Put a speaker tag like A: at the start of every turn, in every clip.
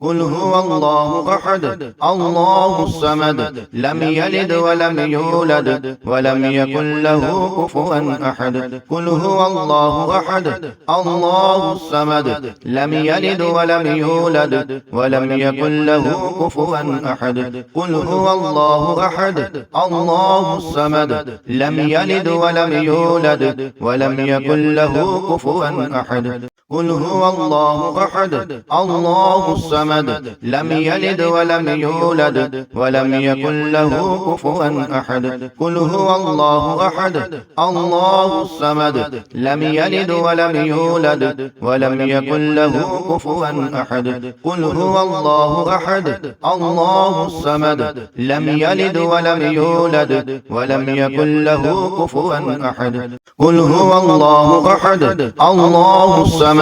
A: قل هو الله أحد الله الصمد لم يلد ولم يولد ولم يكن له كفوا أحد قل هو الله أحد الله الصمد لم يلد ولم يولد ولم يكن له كفوا أحد قل هو الله أحد الله الصمد لم يلد ولم يولد ولم يكن له كفوا أحد قل هو الله أحد الله الصمد لم يلد ولم يولد ولم يكن له كفوا أحد قل هو الله أحد الله الصمد لم يلد ولم يولد ولم يكن له كفوا أحد قل هو الله أحد الله الصمد لم يلد ولم يولد ولم يكن له كفوا أحد قل هو الله أحد الله الصمد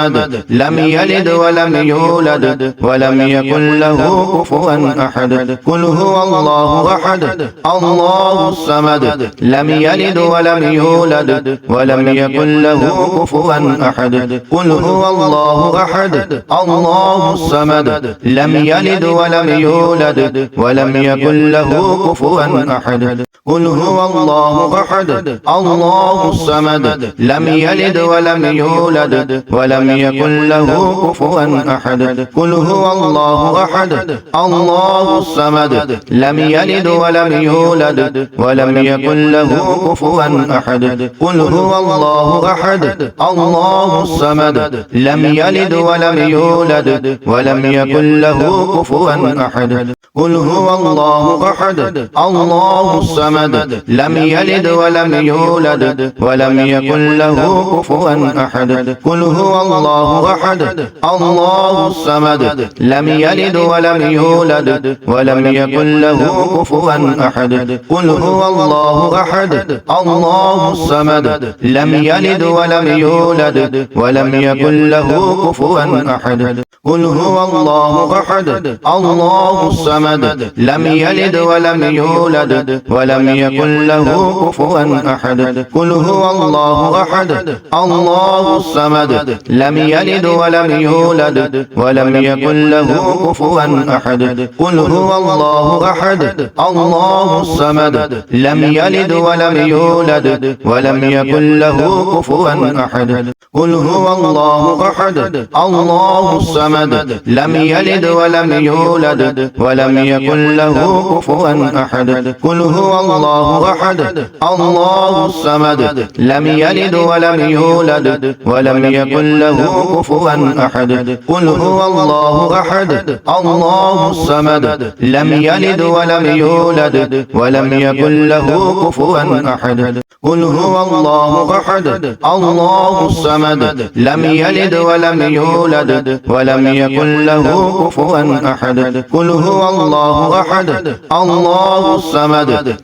A: لم يلد ولم يولد ولم يكن له كفوا أحد قل هو الله أحد الله الصمد لم يلد ولم يولد ولم يكن له كفوا أحد قل هو الله أحد الله الصمد لم يلد ولم يولد ولم يكن له كفوا أحد قل هو الله أحد الله الصمد لم يلد ولم يولد ولم يكن له كفوا أحد قل هو الله أحد الله الصمد لم يلد ولم يولد ولم يكن له كفوا أحد قل هو الله أحد الله الصمد لم يلد ولم يولد ولم يكن له كفوا أحد قل هو الله أحد الله الصمد لم يلد ولم يولد ولم يكن له كفوا أحد قل هو الله أحد الله الصمد لم يلد ولم يولد ولم يكن له كفوا أحد قل هو الله أحد الله الصمد لم يلد ولم يولد ولم يكن له كفوا أحد قل هو الله أحد الله الصمد لم يلد ولم يولد ولم يكن له كفوا أحد قل هو الله أحد الله الصمد لم يلد ولم يولد ولم يكن له كفوا أحد قل هو الله أحد الله الصمد لم يلد ولم يولد ولم يكن له كفوا أحد قل هو الله أحد الله الصمد لم يلد ولم يولد ولم يكن له كفوا أحد قل هو الله أحد الله الصمد لم يلد ولم يولد ولم يكن له كفوا أحد قل هو الله أحد الله الصمد لم يلد ولم يولد ولم يكن له كفوا أحد قل هو الله أحد الله الصمد لم يلد ولم يولد ولم يكن له كفوا أحد قل هو الله أحد الله الصمد لم يلد ولم يولد ولم يكن له كفوا أحد قل هو الله أحد الله الصمد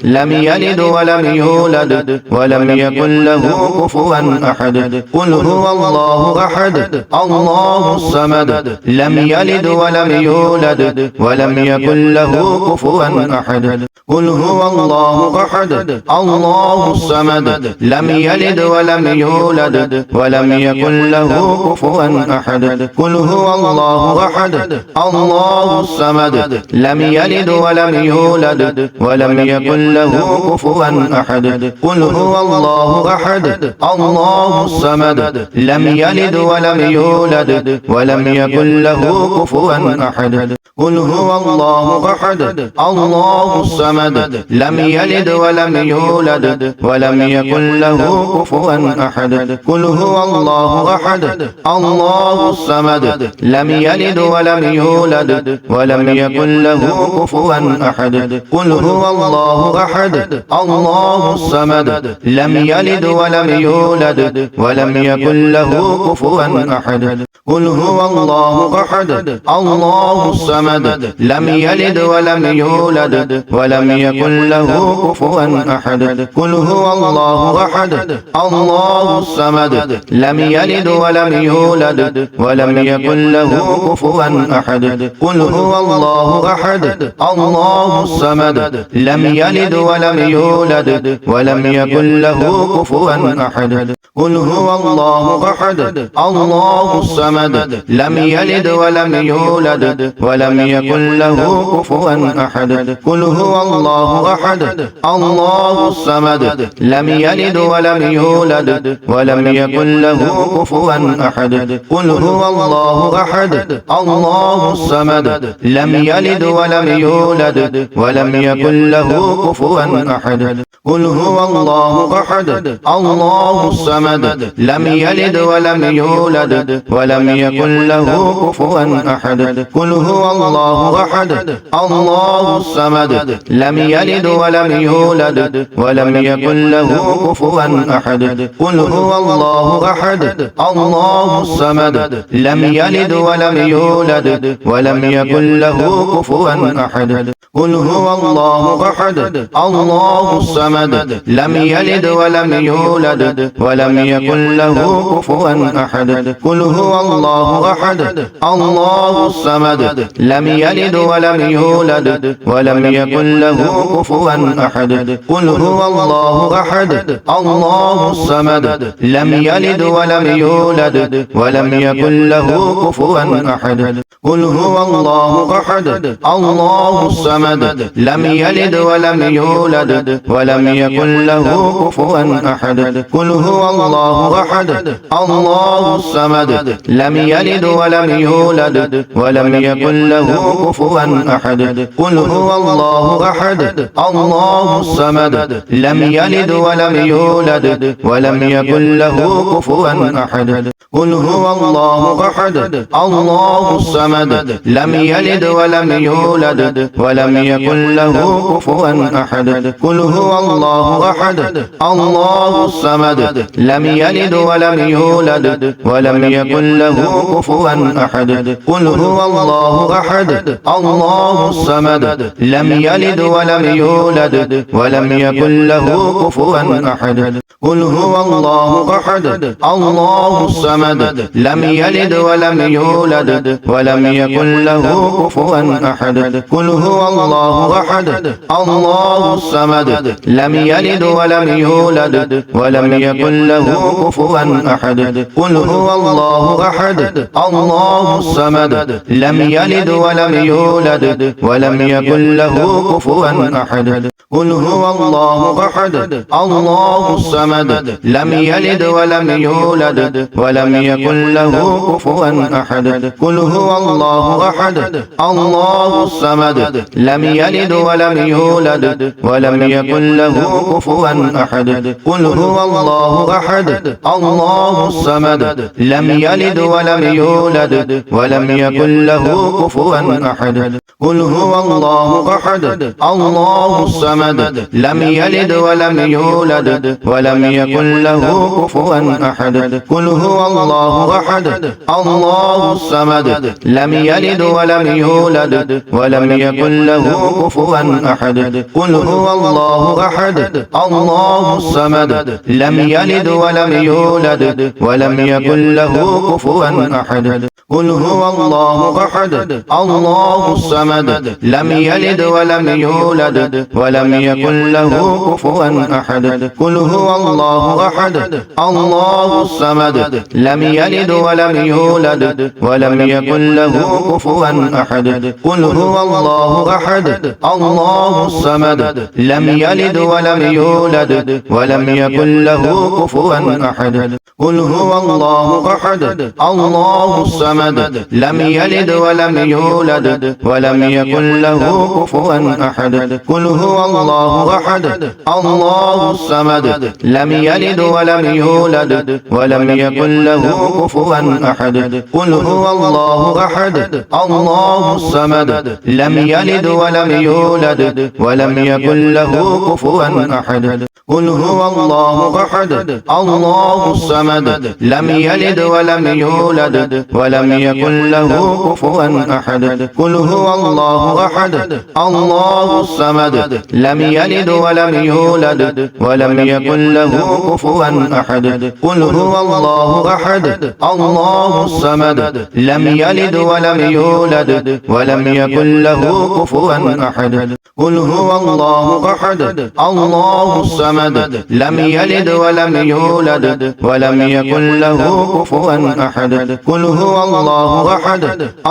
A: لم يلد ولم يولد ولم يكن له كفوا أحد قل هو الله أحد الله الصمد لم يلد ولم يولد ولم يكن له كفوا أحد قل هو الله أحد الله الصمد لم يلد ولم يولد ولم يكن له كفوا أحد قل هو الله أحد الله الصمد لم يلد ولم يولد ولم يكن له كفوا أحد قل هو الله أحد الله الصمد لم يلد ولم يولد ولم يكن له كفوا أحد قل هو الله أحد الله الصمد لم يلد ولم يولد ولم يكن له كفوا أحد قل هو الله أحد الله الصمد لم يلد ولم يولد ولم يكن له كفوا أحد قل هو الله أحد الله الصمد الصمد لم يلد ولم يولد ولم يكن له كفوا أحد قل هو الله أحد الله الصمد لم يلد ولم يولد ولم يكن له كفوا أحد قل هو الله أحد الله الصمد لم يلد ولم يولد ولم يكن له كفوا أحد قل هو الله أحد الله الصمد لم يلد ولم يولد ولم يكن له كفوا أحد قل هو الله أحد الله الصمد لم يلد ولم يولد ولم يكن له كفوا أحد قل هو الله أحد الله الصمد لم يلد ولم يولد ولم يكن له كفوا أحد قل هو الله أحد الله الصمد لم يلد ولم يولد ولم يكن له كفوا أحد قل هو الله أحد الله الصمد لم يلد ولم يولد ولم يكن له كفوا أحد قل هو الله أحد الله الصمد لم يلد ولم يولد ولم يكن له كفوا أحد قل هو الله أحد الله الصمد لم يلد ولم يولد ولم يكن له كفوا أحد قل هو الله أحد الله الصمد لم يلد ولم يولد ولم يكن له كفوا أحد قل هو الله أحد الله الصمد لم يلد ولم يولد ولم يكن له كفوا أحد قل هو الله أحد الله الصمد لم يلد ولم يولد ولم يكن له كفوا أحد قل هو الله أحد الله الصمد لم يلد ولم يولد ولم يكن له كفوا أحد قل هو الله أحد الله الصمد لم يلد ولم يولد ولم يكن له كفوا أحد قل هو الله أحد الله الصمد لم يلد ولم يولد ولم يكن له كفوا أحد قل هو الله أحد الله الصمد لم يلد ولم يولد ولم يكن له كفوا أحد قل هو الله أحد الله الصمد لم يلد ولم يولد ولم يكن له كفوا أحد قل هو الله أحد الله الصمد لم يلد ولم يولد ولم يكن له كفوا أحد قل هو الله أحد الله الصمد لم يلد ولم يولد ولم يكن له كفوا أحد قل هو الله أحد الله الصمد لم يلد ولم يولد ولم يكن له كفوا أحد قل هو الله أحد الله الصمد لم يلد ولم يولد ولم يكن له كفوا أحد قل هو الله أحد الله الصمد لم يلد ولم يولد ولم يكن له كفوا أحد قل هو الله أحد الله الصمد لم يلد ولم يولد ولم يكن له كفوا أحد قل هو الله أحد الله الصمد لم يلد ولم يولد ولم يكن له كفوا أحد قل هو الله أحد الله الصمد لم يلد ولم يولد ولم يكن له كفوا أحد قل هو الله أحد الله الصمد لم يلد ولم يولد ولم يكن له كفوا أحد قل هو الله أحد الله الصمد لم يلد ولم يولد ولم يكن له كفوا أحد قل هو الله أحد الله الصمد لم يلد ولم يولد ولم يكن له كفوا أحد قل هو الله أحد الله الصمد لم يلد ولم يولد ولم يكن له كفوا أحد قل هو الله أحد الله الصمد لم يلد ولم يولد ولم يكن له كفوا أحد قل هو الله أحد الله الصمد لم يلد ولم يولد ولم يكن له كفوا أحد قل هو الله أحد الله الصمد لم يلد ولم يولد ولم يكن له كفوا أحد قل هو الله أحد الله الصمد لم يلد ولم يولد ولم يكن له كفوا أحد قل هو الله أحد الله الصمد لم يلد ولم يولد ولم يكن له كفوا أحد قل هو الله أحد الله الصمد لم يلد ولم يولد ولم يكن له كفوا أحد قل هو الله أحد الله الصمد لم يلد ولم يولد ولم يكن له كفوا أحد قل هو الله أحد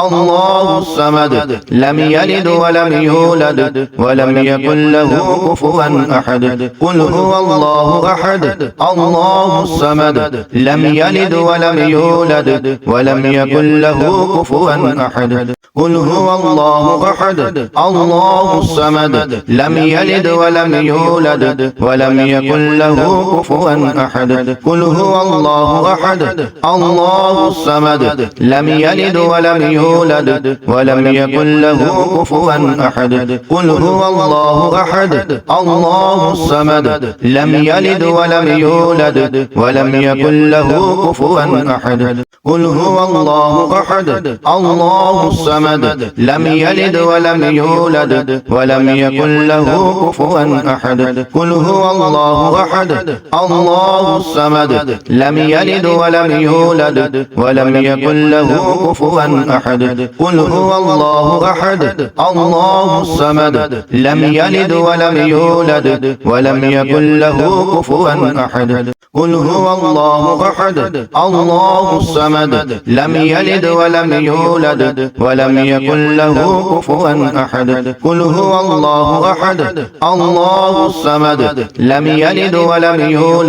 A: الله الصمد لم يلد ولم يولد ولم يكن له كفوا أحد قل هو الله أحد الله الصمد لم يلد ولم يولد ولم يكن له كفوا أحد قل هو الله أحد الله الصمد لم يلد ولم يولد ولم يكن له كفوا أحد قل هو الله أحد الله الصمد لم يلد ولم يولد ولم يكن له كفوا أحد قل هو الله أحد الله الصمد لم يلد ولم يولد ولم يكن له كفوا أحد قل هو الله أحد الله الصمد لم يلد ولم يولد ولم يكن له كفوا أحد قل هو الله أحد الله الصمد لم يلد ولم يولد ولم يكن له كفوا أحد قل هو الله أحد الله الصمد لم يلد ولم يولد ولم يكن له كفوا أحد قل هو الله أحد الله الصمد لم يلد ولم يولد ولم يكن له كفوا أحد قل هو الله أحد الله الصمد لم يلد ولم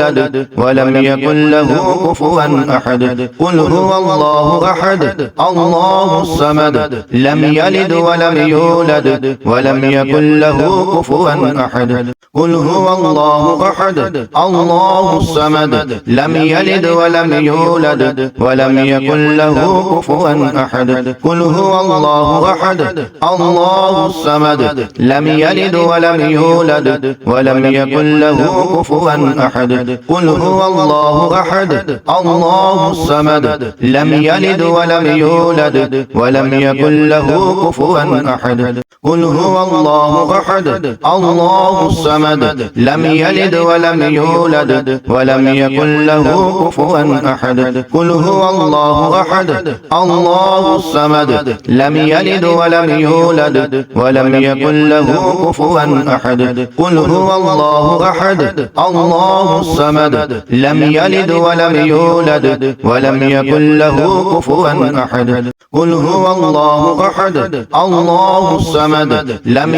A: يولد ولم يكن له كفوا أحد قل هو الله أحد الله الصمد لم يلد ولم يولد ولم يكن له كفوا أحد قل هو الله أحد الله الصمد لم يلد ولم يولد ولم يكن له كفوا أحد قل هو الله أحد الله الصمد لم يلد ولم يولد ولم يكن له كفوا أحد قل هو الله أحد الله الصمد لم يلد ولم يولد ولم يكن له كفوا أحد قل هو الله أحد الله الصمد لم يلد ولم يولد ولم يكن له كفوا أحد قل هو الله أحد الله الصمد لم يلد ولم يولد ولم يكن له كفوا أحد قل هو الله أحد الله الصمد لم يلد ولم يولد ولم يكن له كفوا أحد قل هو الله أحد الله الصمد لم يلد ولم يولد ولم يكن له كفوا أحد قل هو الله أحد الله الصمد لم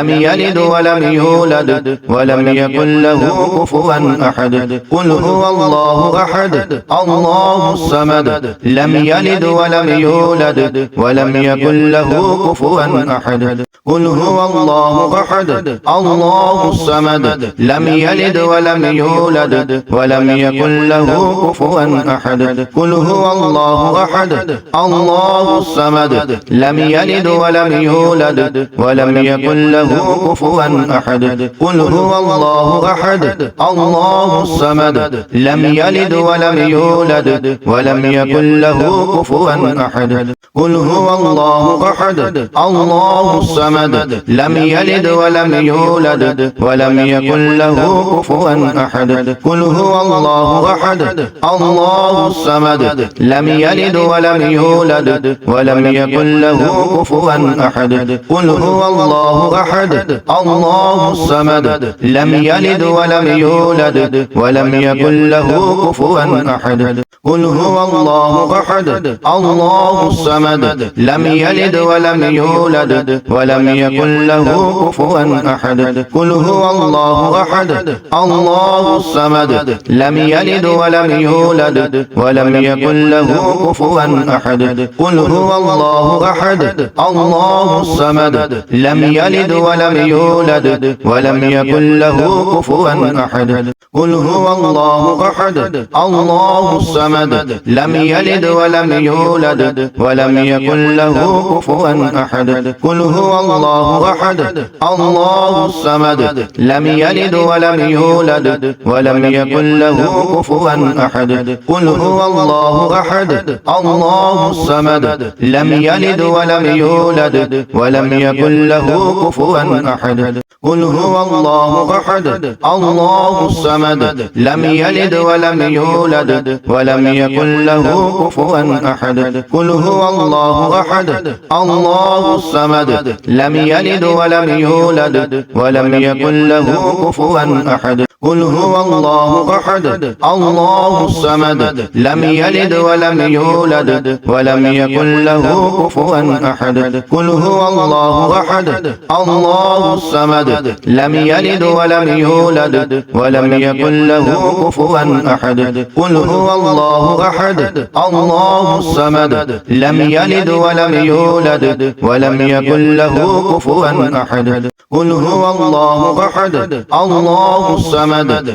A: يلد ولم يولد ولم يكن له كفوا أحد قل هو الله أحد الله الصمد لم يلد ولم يولد ولم يكن له كفوا أحد قل هو الله أحد الله الصمد لم يلد ولم يولد ولم يكن له كفوا أحد قل هو الله أحد الله الصمد لم يلد ولم يولد ولم يكن له كفوا أحد قل هو الله أحد الله الصمد لم يلد ولم يولد ولم يكن له كفوا أحد قل هو الله أحد الله الصمد لم يلد ولم يولد ولم يكن له كفوا أحد قل هو الله أحد الله الصمد لم يلد ولم يولد ولم يكن له كفوا أحد قل هو الله أحد الله الصمد لم يلد ولم يولد ولم يكن له كفوا أحد قل هو الله أحد الله الصمد لم يلد ولم يولد ولم يكن له كفوا أحد قل هو الله أحد الله الصمد لم يلد ولم يولد ولم يكن له كفوا أحد قل هو الله أحد الله الصمد لم يلد ولم يولد ولم يكن له كفوا أحد قل هو الله أحد الله الصمد لم يلد ولم يولد ولم يكن له كفوا أحد قل هو الله أحد الله الصمد لم يلد ولم يولد ولم يكن له كفوا أحد قل هو الله أحد الله الصمد لم يلد ولم يولد ولم يكن له كفوا أحد قل هو الله أحد الله الصمد لم يلد ولم يولد ولم يكن له كفوا أحد قل هو الله أحد الله الصمد لم يلد ولم يولد ولم يكن له كفوا أحد قل هو الله أحد الله الصمد لم يلد ولم يولد ولم يكن له كفوا أحد قل هو الله أحد الله الصمد لم يلد ولم يولد ولم يكن له كفوا أحد قل هو الله أحد الله الصمد لم يلد ولم يولد ولم يكن له كفوا أحد قل هو الله أحد الله الصمد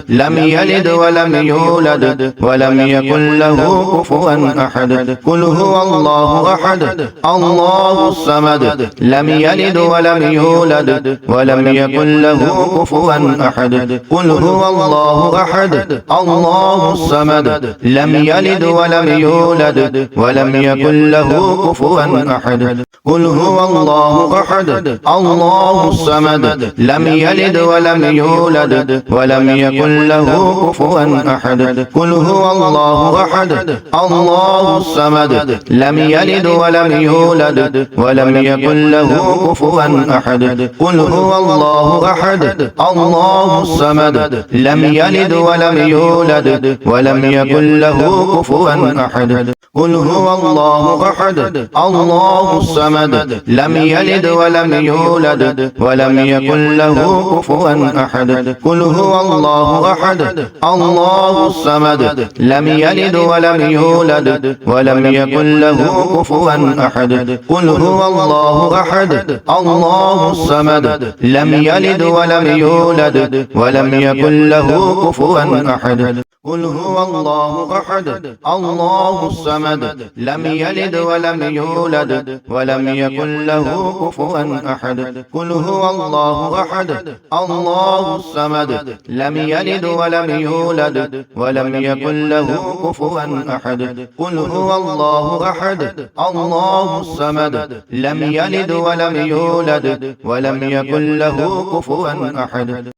A: لم يلد ولم يولد ولم يكن له كفوا أحد قل هو الله أحد الله الصمد لم يلد ولم يولد ولم يكن له كفوا أحد قل هو الله أحد الله الصمد لم يلد ولم يولد ولم يكن له كفوا أحد قل هو الله أحد الله الصمد لم يلد ولم يولد ولم يكن له كفوا أحد قل هو الله أحد الله الصمد لم يلد ولم يولد ولم يكن له كفوا أحد قل هو الله أحد الله الصمد لم يلد ولم يولد ولم يكن له كفوا أحد قل هو الله أحد الله الصمد لم يلد ولم يولد ولم يكن له كفوا أحد قل هو الله أحد الله الصمد لم يلد ولم يولد ولم يكن له كفوا أحد قل هو الله أحد الله الصمد لم يلد ولم يولد ولم يكن له كفوا أحد قل هو الله أحد الله الصمد لم يلد ولم يولد ولم يكن له كفوا أحد قل هو الله أحد الله الصمد لم يلد ولم يولد ولم يكن له كفوا أحد قل هو الله أحد الله الصمد لم يلد ولم يولد ولم يكن له كفوا أحد قل هو الله أحد الله الصمد لم يلد ولم يولد ولم يكن له كفوا أحد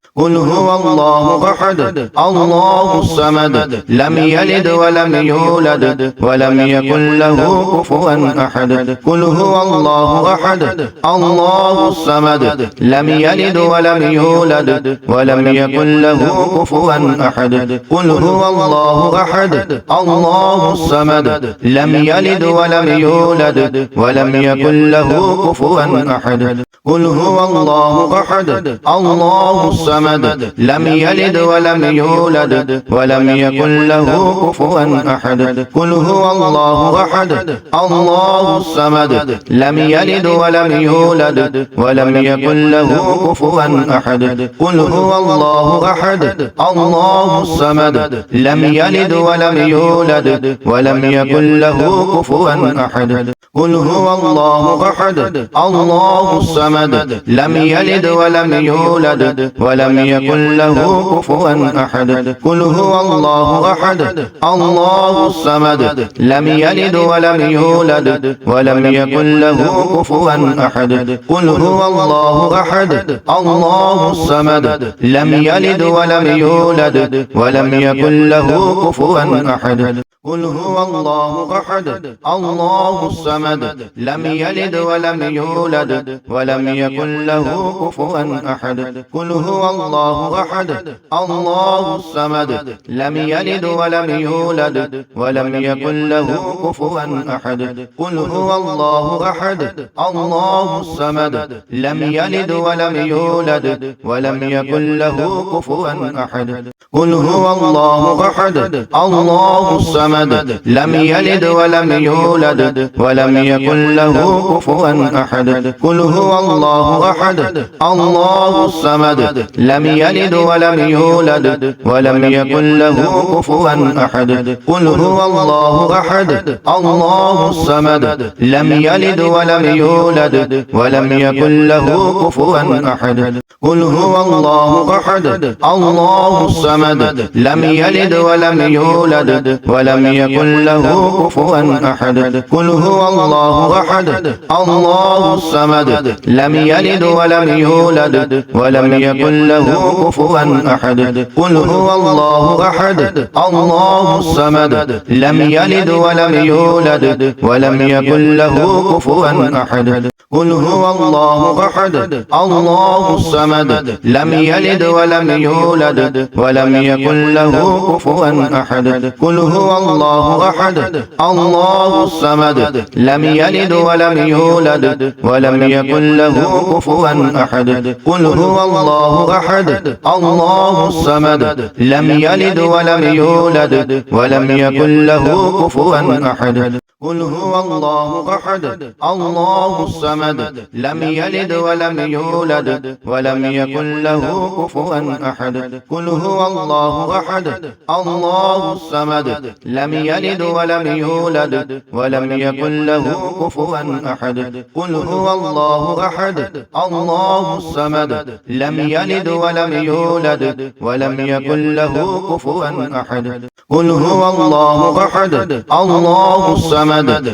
A: قل هو الله أحد الله الصمد لم يلد ولم يولد ولم يكن له كفوا أحد قل هو الله أحد الله الصمد لم يلد ولم يولد ولم يكن له كفوا أحد قل هو الله أحد الله الصمد لم يلد ولم يولد ولم يكن له كفوا أحد قل هو الله أحد الله الصمد لم يلد ولم يولد ولم يكن له كفوا أحد قل هو الله أحد الله الصمد لم يلد ولم يولد ولم يكن له كفوا أحد قل هو الله أحد الله الصمد لم يلد ولم يولد ولم يكن له كفوا أحد قل هو الله أحد الله الصمد لم يلد ولم يولد ولم يكن له كفوا أحد قل هو الله أحد الله الصمد لم يلد ولم يولد ولم يكن له كفوا أحد قل هو الله أحد الله الصمد لم يلد ولم يولد ولم يكن له كفوا أحد قل هو الله أحد الله الصمد لم يلد ولم يولد ولم يكن له كفوا أحد قل هو الله أحد الله الصمد لم يلد ولم يولد ولم يكن له كفوا أحد قل هو الله أحد الله الصمد لم يلد ولم يولد ولم يكن له كفوا أحد قل هو الله أحد الله الصمد لم يلد ولم يولد ولم يكن له كفوا أحد قل هو الله أحد الله الصمد لم يلد ولم يولد ولم يكن له كفوا أحد قل هو الله أحد الله الصمد لم يلد ولم يولد ولم يكن له كفوا أحد قل هو الله أحد الله الصمد لم يلد ولم يولد ولم يكن له كفوا أحد قل هو الله أحد الله الصمد لم يلد ولم يولد ولم يكن له كفوا أحد قل هو الله أحد الله الصمد لم يلد ولم يولد ولم يكن له كفوا أحد قل هو الله أحد الله الصمد لم يلد ولم يولد ولم يكن له كفوا أحد قل هو الله أحد الله الصمد لم يلد ولم يولد ولم يكن له كفوا أحد قل هو الله أحد الله الصمد لم يلد ولم يولد ولم يكن له كفوا أحد قل هو الله أحد الله الصمد لم يلد ولم يولد ولم يكن له كفوا أحد قل هو الله أحد الله الصمد لم يلد ولم يولد ولم يكن له كفوا أحد قل هو الله أحد الله الصمد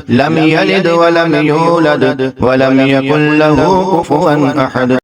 A: لم يلد ولم يولد ولم يكن له كفوا أحد